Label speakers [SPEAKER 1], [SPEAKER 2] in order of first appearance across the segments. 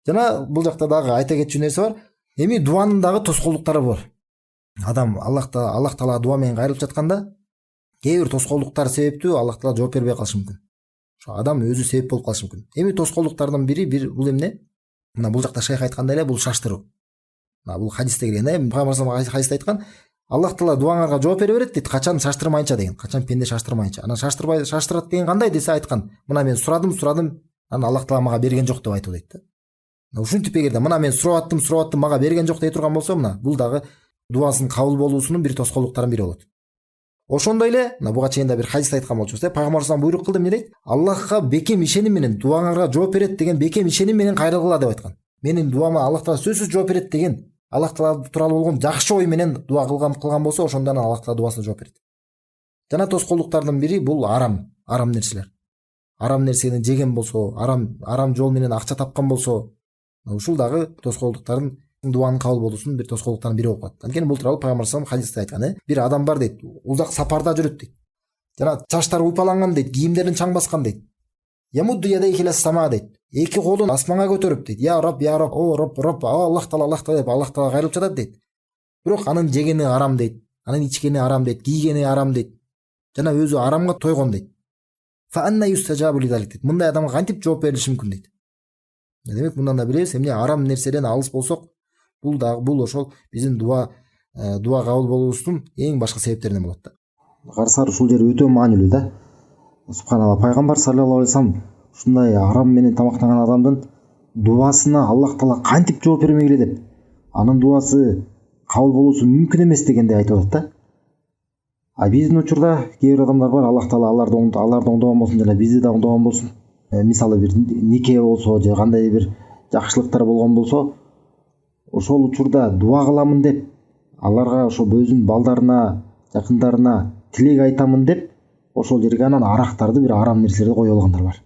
[SPEAKER 1] Жана бул жакта дагы айта кетчү нерсе бар. Эми дуанын дагы тоскоолдуктары бар. Адам Аллах Таалага дуа менен кайрылып жатканда кээ бир тоскоолдуктар себептүү Аллах Таала жооп бербей калышы мүмкүн. Ошо адам өзү себеп болуп калышы мүмкүн. Эми тоскоолдуктардын бири бул эмне? Мына бул жакта шейх айткандай эле бул шаштыруу. Мына бул хадисте келген, Пайгамбар хадисте айткан, Аллах Таала дуаңарга жооп бере берет дейт, качан шаштырмайынча деген. Качан пенде шаштырмайынча. Анан шаштырат деген кандай десе айткан, мына мен сурадым, анан Аллах Таала мага берген жок деп айтып дейт да. Ушинтип эгерде мына мен сурап аттым, мага берген жок дей турган болсо, мына бул дагы дуасынын кабыл болуусунун бир тоскоолдуктарынын бири болот. Ошондой эле, мына буга чейин да бир хадис айткан болчубуз, Пайгамбар буйрук кылды эмне дейт? Аллахка бекем ишеним менен дуаңарга жооп берет деген бекем ишеним менен кайрылгыла деп айткан. Менин дуама Аллах Таала сөзсүз жооп берет деген, Аллах Таала тууралуу болгон жакшы ой менен дуа кылган болсо, ошондон Аллах Таала дуасына жооп берет. Жана тоскоолдуктардын бири бул арам нерселер. Арам нерсени жеген болсо, арам жол менен акча тапкан болсо, ушул дагы тоскоолдуктардын дуанын кабыл болуусунун бир тоскоолдуктарынын бири болуп калат. Анткени бул тууралуу Пайгамбар хадисте айткан, бир адам бар дейт, узак сапарда жүрөт дейт. Жана чачтары уйпаланган дейт, кийимдерин чаң баскан дейт. Ямудду ядайхи ила сама дейт. Эки колун асманга көтөрүп дейт. Я Раб, о Раб, Аллах Таала деп Аллах Таала кайрылып жатат дейт. Бирок анын жегени арам дейт, анын ичкени арам дейт, кийгени арам дейт. Жана өзү арамга тойгон дейт. Фа анна юстажабу лизалик дейт. Мындай адамга кантип жооп берилиши мүмкүн дейт. Демек мындан да билебиз, эмне арам нерседен алыс болсок, бул ошол биздин дуа кабыл болуусунун эң башкы себептеринен болот да.
[SPEAKER 2] Карасаңар ушул жер өтө маанилүү да. Субханалла, Пайгамбар саллаллаху алейхи вассалам ушундай арам менен тамактанган адамдын дуасына Аллах Таала кантип жооп бермегиле деп, анын дуасы кабыл болуусу мүмкүн эмес дегенде айтып атат да. А биздин учурда кээ бир адамдар бар, Аллах Таала аларды оңдогон болсун жана бизди да оңдогон болсун. Мисалы бир нике болсо же кандай бир жакшылыктар болгон болсо, ошол учурда дуа кыламын деп, аларга ошо өзүнүн балдарына, жакындарына тилек айтамын деп, ошол жерге анан арактарды, бир арам нерселерди коюп алгандар бар.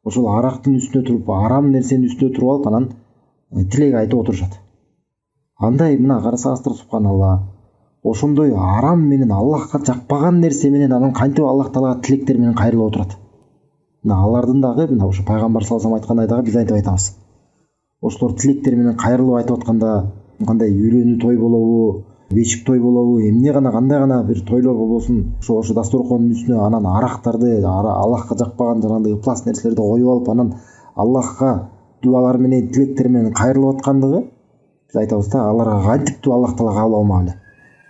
[SPEAKER 2] Ошол арактын үстүнө туруп, арам нерсенин үстүнө туруп алып, анан тилек айтып отурушат. Андай мына карасаңыздар, субханалла, ошондой арам менен Аллахка жакпаган нерсе менен анан кантип Аллах Таалага тилектер менен кайрылып отурат. Мына алардын дагы мына ошо Пайгамбар саллаллаху алейхи айткандай дагы биз айтып айтабыз. Ошолор тилектер менен кайрылып айтып атканда, кандай үйлөнүү той болобу, бешик той болобу, эмне гана кандай гана бир тойлор болбосун, ошо дасторкондун үстүнө анан арактарды, Аллахка жакпаган жанагындай ыплас нерселерди коюп алып, анан Аллахка дуалар менен, тилектер менен кайрылып аткандыгы, биз айтабыз да, аларга кантип Аллах Таала кабыл алмак эле.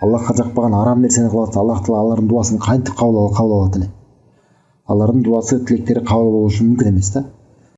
[SPEAKER 2] Аллахка жакпаган арам нерсени кылып атса, Аллах Таала алардын дуасын кантип кабыл алат эле. Алардын дуасы, тилектери кабыл болушу мүмкүн эмес да.